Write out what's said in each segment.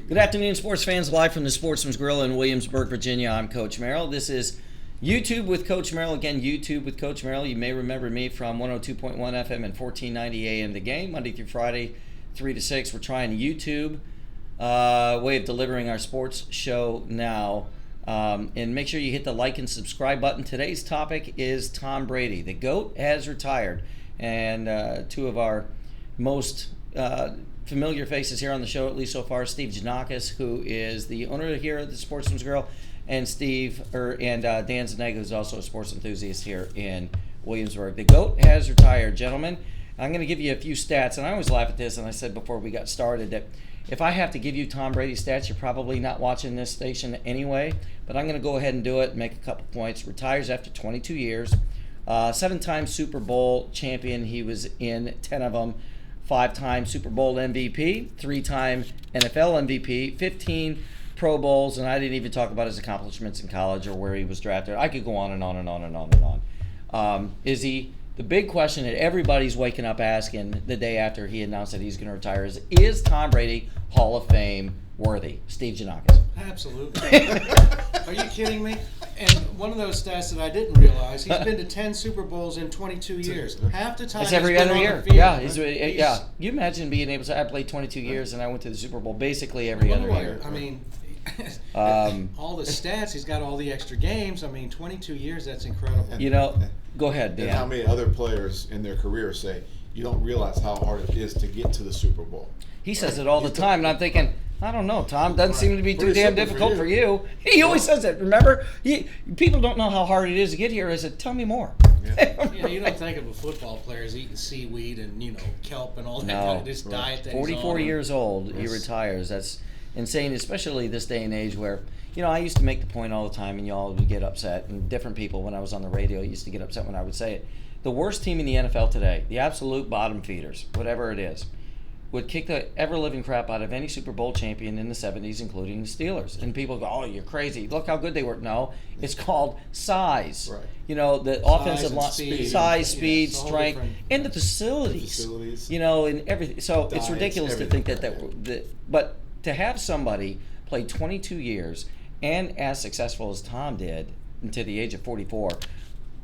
Good afternoon, sports fans. Live from the Sportsman's Grill in Williamsburg, Virginia. I'm Coach Merrill. This is YouTube with Coach Merrill. Again, YouTube with Coach Merrill. You may remember me from 102.1 FM and 1490 AM The Game, Monday through Friday, 3 to 6. We're trying YouTube way of delivering our sports show now. And make sure you hit the like and subscribe button. Today's topic is Tom Brady. The GOAT has retired. And two of our most familiar faces here on the show, at least so far, Steve Janakis, who is the owner here at the Sportsman's Grill, and Dan Zanega, who's also a sports enthusiast here in Williamsburg. The GOAT has retired, gentlemen. I'm going to give you a few stats, and I always laugh at this, and I said before we got started that if I have to give you Tom Brady stats, you're probably not watching this station anyway, but I'm going to go ahead and do it and make a couple points. Retires after 22 years, 7-time Super Bowl champion. He was in 10 of them. 5-time Super Bowl MVP, 3-time NFL MVP, 15 Pro Bowls, and I didn't even talk about his accomplishments in college or where he was drafted. I could go on and on and on and on and on. The big question that everybody's waking up asking the day after he announced that he's going to retire is Tom Brady Hall of Fame worthy? Steve Janakis. Absolutely. Are you kidding me? And one of those stats that I didn't realize, he's been to 10 Super Bowls in 22 years. Half the time it's every he's been other on year. the field. Yeah, you imagine being able to, I played 22 years and I went to the Super Bowl basically every other year. I mean, all the stats, he's got all the extra games. I mean, 22 years, that's incredible. Go ahead, Dan. And how many other players in their career say, you don't realize how hard it is to get to the Super Bowl. He says it all the time, and I'm thinking, I don't know, Tom. Doesn't seem to be too damn difficult for you. He always says that. Remember, people don't know how hard it is to get here. I said, tell me more. Yeah. You don't think of a football player as eating seaweed and kelp and all that kind of this diet that 44 years old, he retires. That's insane, especially this day and age where, I used to make the point all the time, and y'all would get upset, and different people when I was on the radio used to get upset when I would say it. The worst team in the NFL today, the absolute bottom feeders, whatever it is, would kick the ever-living crap out of any Super Bowl champion in the 70s, including the Steelers. And people go, oh, you're crazy. Look how good they were. No, it's called size. Right. The offensive line, size, speed, strength, and the facilities. And everything. So it's ridiculous to think that. But to have somebody play 22 years and as successful as Tom did until the age of 44,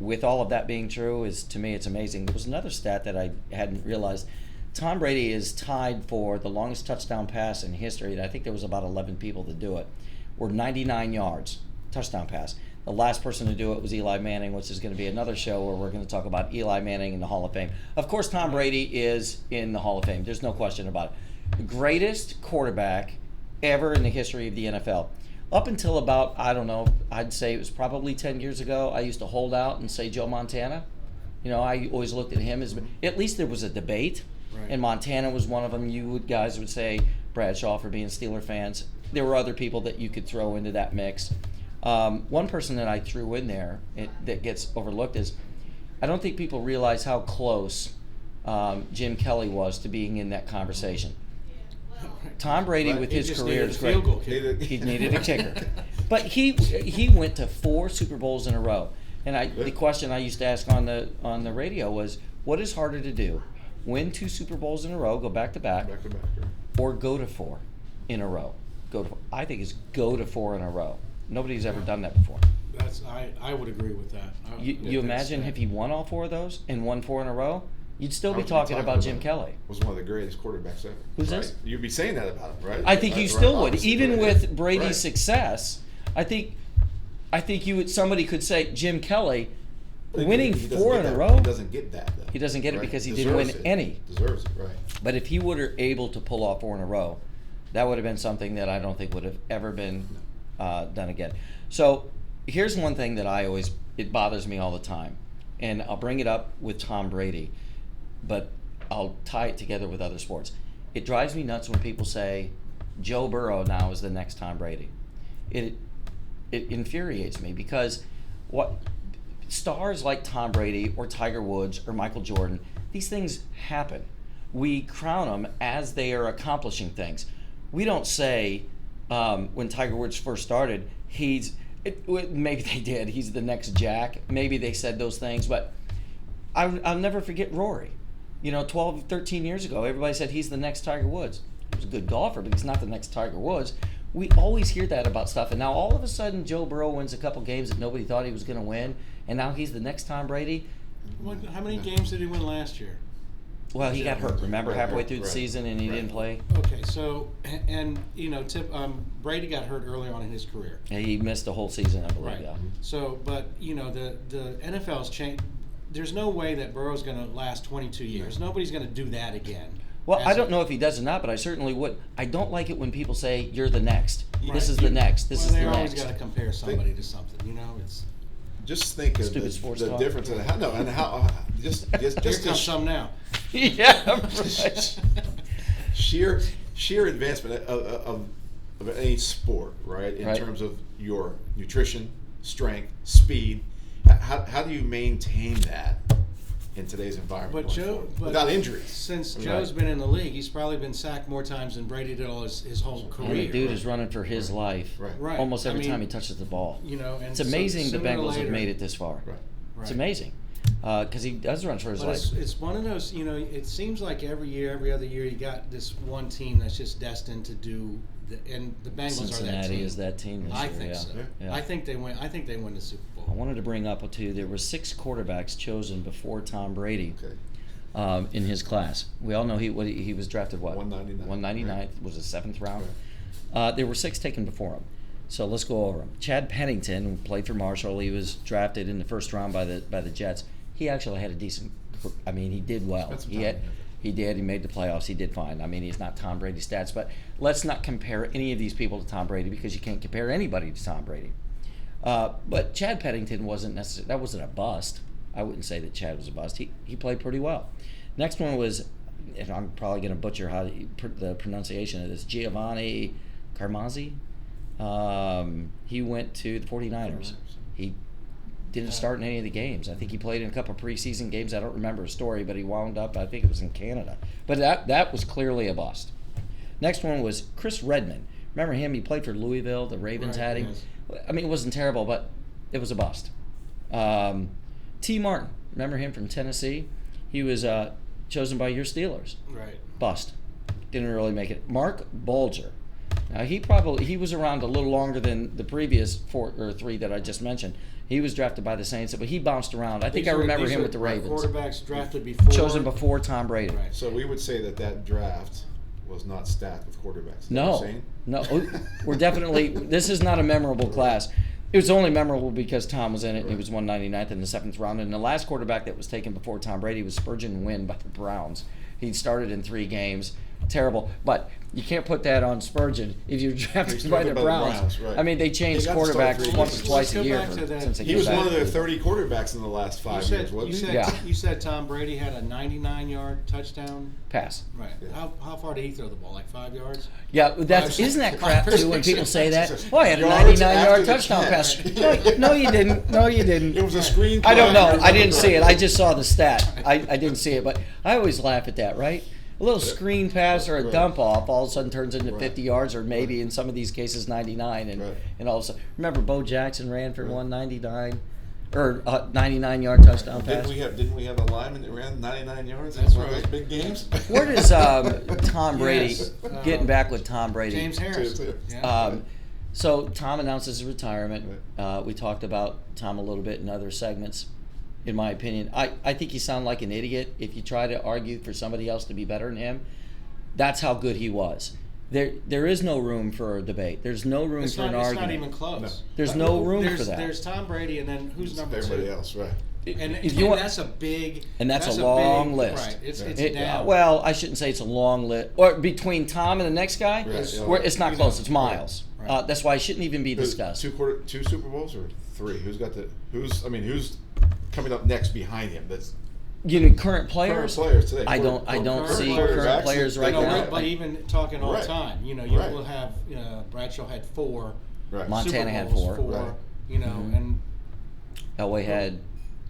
with all of that being true, to me, it's amazing. There was another stat that I hadn't realized. Tom Brady is tied for the longest touchdown pass in history, and I think there was about 11 people to do it, or 99 yards, touchdown pass. The last person to do it was Eli Manning, which is going to be another show where we're going to talk about Eli Manning in the Hall of Fame. Of course, Tom Brady is in the Hall of Fame. There's no question about it. The greatest quarterback ever in the history of the NFL. Up until about, I don't know, I'd say it was probably 10 years ago, I used to hold out and say Joe Montana. I always looked at him as, at least there was a debate. Right. And Montana was one of them. You guys would say Bradshaw for being Steeler fans. There were other people that you could throw into that mix. One person that I threw in there that gets overlooked is, I don't think people realize how close Jim Kelly was to being in that conversation. Tom Brady, with his career, is great. He needed a kicker, but he went to 4 Super Bowls in a row. And the question I used to ask on the radio was, what is harder to do? Win 2 Super Bowls in a row, go back to back, or go to 4 in a row. I think it's go to 4 in a row. Nobody's ever done that before. I would agree with that. You imagine if he won all 4 of those and won 4 in a row, you'd still be talking about Jim Kelly. Was one of the greatest quarterbacks ever. Who's this? You'd be saying that about him, right? I think you still would, even with Brady's success. I think somebody could say Jim Kelly. Winning 4 in a row? He doesn't get that, though. He doesn't get it because he didn't win any. Deserves it, right. But if he were able to pull off 4 in a row, that would have been something that I don't think would have ever been done again. So here's one thing that it bothers me all the time. And I'll bring it up with Tom Brady, but I'll tie it together with other sports. It drives me nuts when people say, Joe Burrow now is the next Tom Brady. It infuriates me because stars like Tom Brady or Tiger Woods or Michael Jordan, these things happen. We crown them as they are accomplishing things. We don't say when Tiger Woods first started, maybe they did, he's the next Jack. Maybe they said those things, but I'll never forget Rory. 12, 13 years ago, everybody said he's the next Tiger Woods. was a good golfer, but he's not the next Tiger Woods. We always hear that about stuff, and now all of a sudden Joe Burrow wins a couple games that nobody thought he was going to win, and now he's the next Tom Brady. How many games did he win last year? Well, he got hurt, remember, halfway through the Right. season, and he didn't play. Okay, so and Brady got hurt early on in his career. And he missed the whole season, I believe. Right. Yeah. So, but the NFL's changed. There's no way that Burrow's going to last 22 years. Nobody's going to do that again. Well, I don't know if he does or not, but I certainly would. I don't like it when people say you're the next. Right. This is the next. This is the They always next. got to compare somebody to something. It's Just think of Stupid sports the talk. difference in how just here comes just some now. Yeah, right. sheer advancement of any sport, right? In Right. terms of your nutrition, strength, speed. How do you maintain that in today's environment But going Joe, forward? but without injuries? Since Right. Joe's been in the league, he's probably been sacked more times than Brady did all his whole career. And the dude is running for his life Right. Right. almost every I mean, time he touches the ball. And It's amazing so the sooner or Bengals have later- made it this far. Right. It's Right. amazing because he does run for his But life. it's one of those, it seems like every other year, you got this one team that's just destined to do, and the Bengals are that Cincinnati team. is that team this I year. think Yeah. so. Yeah. I think they win. I think they win the Super I Bowl. wanted to bring up too. There were 6 quarterbacks chosen before Tom Brady. Okay. In his class. We all know he was drafted what? 199. 199 was the 7th round. Right. There were 6 taken before him. So let's go over them. Chad Pennington, who played for Marshall, he was drafted in the first round by the Jets. He actually had a decent. I mean, he did well. That's He fine. did. He made the playoffs. He did fine. I mean, he's not Tom Brady stats, but let's not compare any of these people to Tom Brady because you can't compare anybody to Tom Brady. But Chad Pennington wasn't necessarily. That wasn't a bust. I wouldn't say that Chad was a bust. He played pretty well. Next one was, and I'm probably going to butcher the pronunciation of this, Giovanni Carmazzi. He went to the 49ers. He didn't start in any of the games. I think he played in a couple preseason games. I don't remember his story, but he wound up, I think it was in Canada. But that was clearly a bust. Next one was Chris Redman. Remember him? He played for Louisville. The Ravens Right, had him. yes. I mean, it wasn't terrible, but it was a bust. T. Martin. Remember him from Tennessee? He was chosen by your Steelers. Right. Bust. Didn't really make it. Mark Bulger. Now he was around a little longer than the previous 4 or 3 that I just mentioned. He was drafted by the Saints, but he bounced around. I think I remember him with the Ravens. Quarterbacks drafted before. Chosen before Tom Brady. Right. So we would say that draft was not stacked with quarterbacks. Is that what No, you're saying? no, we're definitely. This is not a memorable class. It was only memorable because Tom was in it, and he was 199th in the 7th round. And the last quarterback that was taken before Tom Brady was Spurgeon Wynn by the Browns. He started in 3 games. Terrible, but you can't put that on Spurgeon if you're drafted by the Browns. Right. I mean, they changed They got to start quarterbacks 3 once games. or twice a Let's go year back to that. since they He came was back. one of their 30 quarterbacks in the last 5 years, wasn't he? Yeah. You said Tom Brady had a 99-yard touchdown. Pass. Right. Yeah. How far did he throw the ball? Like 5 yards? Yeah, isn't that crap too when people say that? Oh, I had a Yards 99-yard after the touchdown catch. pass. No, you didn't. No, you didn't. It was a screen. I don't know. play. I didn't see it. I just saw the stat. I didn't see it, but I always laugh at that, right? A little screen pass or a Right. dump off all of a sudden turns into Right. 50 yards or maybe in some of these cases 99 Right. and all of a sudden. Remember Bo Jackson ran for Right. 199 or 99-yard touchdown pass? Didn't we have a lineman that ran 99 yards That's in one of right. those big games? Where does Tom Brady, Yes. getting back with Tom Brady? James Harris. Too. Yeah. So Tom announces his retirement. We talked about Tom a little bit in other segments. In my opinion, I think you sound like an idiot if you try to argue for somebody else to be better than him. That's how good he was. There is no room for a debate. There's no room It's for an not argument. even close. No. There's no room for that. There's Tom Brady, and then who's number Everybody 2? else, right? And, If you want- that's a big. And that's a big- long list. Right. It's It- down. well, I shouldn't say it's a long list. Or between Tom and the next guy, Right, yeah. it's not close. It's miles. Right. That's why it shouldn't even be discussed. Two Super Bowls or 3? Who's coming up next behind him? That's You know, current players. current players today. I don't current see players current actually- players right No, now. but even talking all Right. time, you Right. will have Bradshaw had 4. Right. Montana Super had Bowls, 4. Right. And Elway had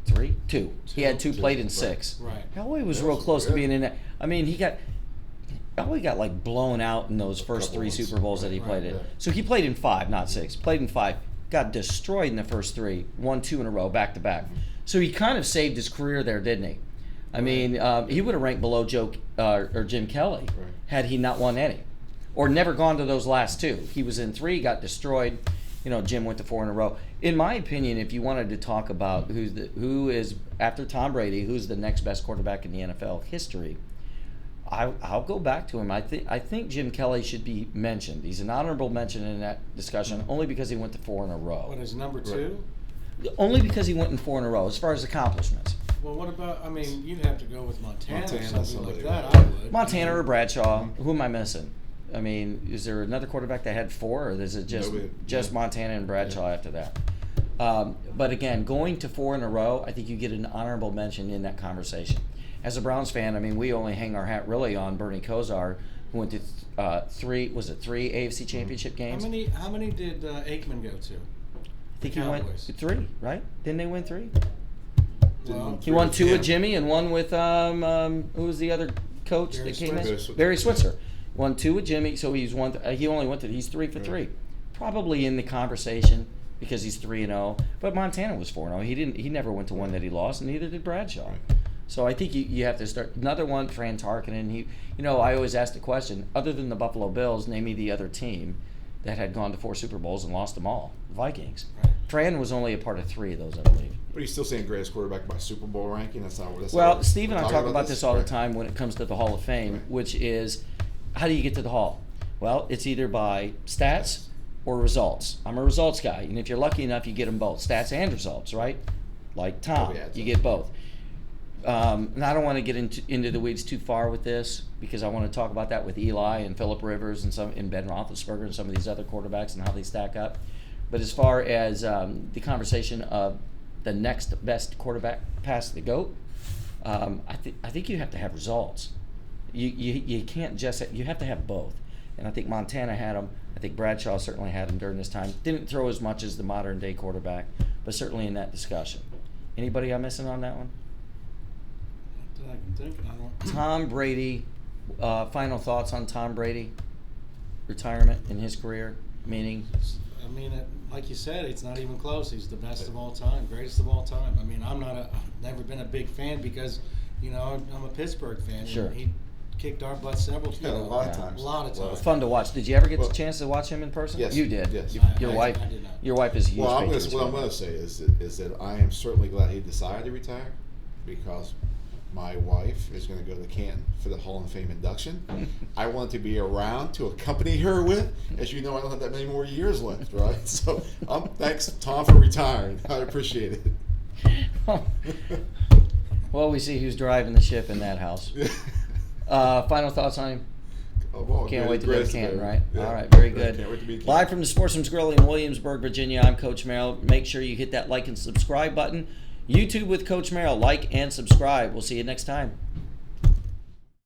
3, 2. He had 2 played in Right. 6. right. Elway was Yeah, real close to yeah. being in that. I mean, Elway got like blown out in those first couple 3 ones. Super Bowls that he Right, played in. yeah. So he played in 5, not 6. Played in 5. Got destroyed in the first 3. Won 2 in a row, back to back. So he kind of saved his career there, didn't he? I mean, he would have ranked below Joe or Jim Kelly Right. had he not won any. or never gone to those last two. He was in 3, got destroyed. Jim went to 4 in a row. In my opinion, if you wanted to talk about who is after Tom Brady, who's the next best quarterback in the NFL history, I'll go back to him. I think Jim Kelly should be mentioned. He's an honorable mention in that discussion, only because he went to 4 in a row. What is number 2? Only because he went in 4 in a row, as far as accomplishments. Well, what about? I mean, you'd have to go with Montana or something like that. right. I would. Montana or Bradshaw. Who am I missing? I mean, is there another quarterback that had 4, or is it just Montana and Bradshaw after that? But again, going to 4 in a row, I think you get an honorable mention in that conversation. As a Browns fan, I mean, we only hang our hat really on Bernie Kosar, who went to 3 AFC Championship games? How many did Aikman go to? I think he went 3, right? Didn't they win 3? Well, He won 2 with Jimmy and 1 with who was the other coach that came in? Barry Switzer. Won 2 with Jimmy, so he's won. He only went to. He's 3 for 3. Probably in the conversation because he's 3-0. But Montana was 4-0. He never went to one that he lost, and neither did Bradshaw. So I think you have to start another one. Fran Tarkenton. I always ask the question. Other than the Buffalo Bills, name me the other team that had gone to 4 Super Bowls and lost them all. The Vikings. Right. Fran was only a part of 3 of those, I believe. But he's still saying greatest quarterback by Super Bowl ranking. That's not what. Well, Steve and I talk about this all the Right. time when it comes to the Hall of Fame, Right. which is, how do you get to the Hall? Well, it's either by stats or results. I'm a results guy, and if you're lucky enough, you get them both, stats and results, right? Like Tom, you get both. And I don't want to get into the weeds too far with this because I want to talk about that with Eli and Phillip Rivers and Ben Roethlisberger and some of these other quarterbacks and how they stack up. But as far as the conversation of the next best quarterback past the GOAT, I think you have to have results. You can't just you have to have both. And I think Montana had them. I think Bradshaw certainly had them during this time. Didn't throw as much as the modern day quarterback, but certainly in that discussion. Anybody I'm missing on that one? I can think. I don't. Tom Brady. Final thoughts on Tom Brady? Retirement in his career, meaning. I mean, like you said, it's not even close. He's the best of all time, greatest of all time. I mean, I've never been a big fan because, I'm a Pittsburgh fan. Sure. And he kicked our butt several times. Yeah, a lot of times. A lot of times. It's fun to watch. Did you ever get the chance to watch him in person? Yes. You did. Yes. Your I wife. did not. Your wife is a huge. Well, Patriots what I'm fan. going to say is that I am certainly glad he decided to retire because my wife is going to go to Canton for the Hall of Fame induction. I want to be around to accompany her with. As you know, I don't have that many more years left, right? So thanks, Tom, for retiring. I appreciate it. Well, we see who's driving the ship in that house. Final thoughts on him? Oh, well, Can't wait to go to great Canton, today. right? Yeah. All right, very good. Can't wait to be in Live Canton. from the Sportsman's Grill in Williamsburg, Virginia, I'm Coach Merrill. Make sure you hit that like and subscribe button. YouTube with Coach Merrill, like and subscribe. We'll see you next time.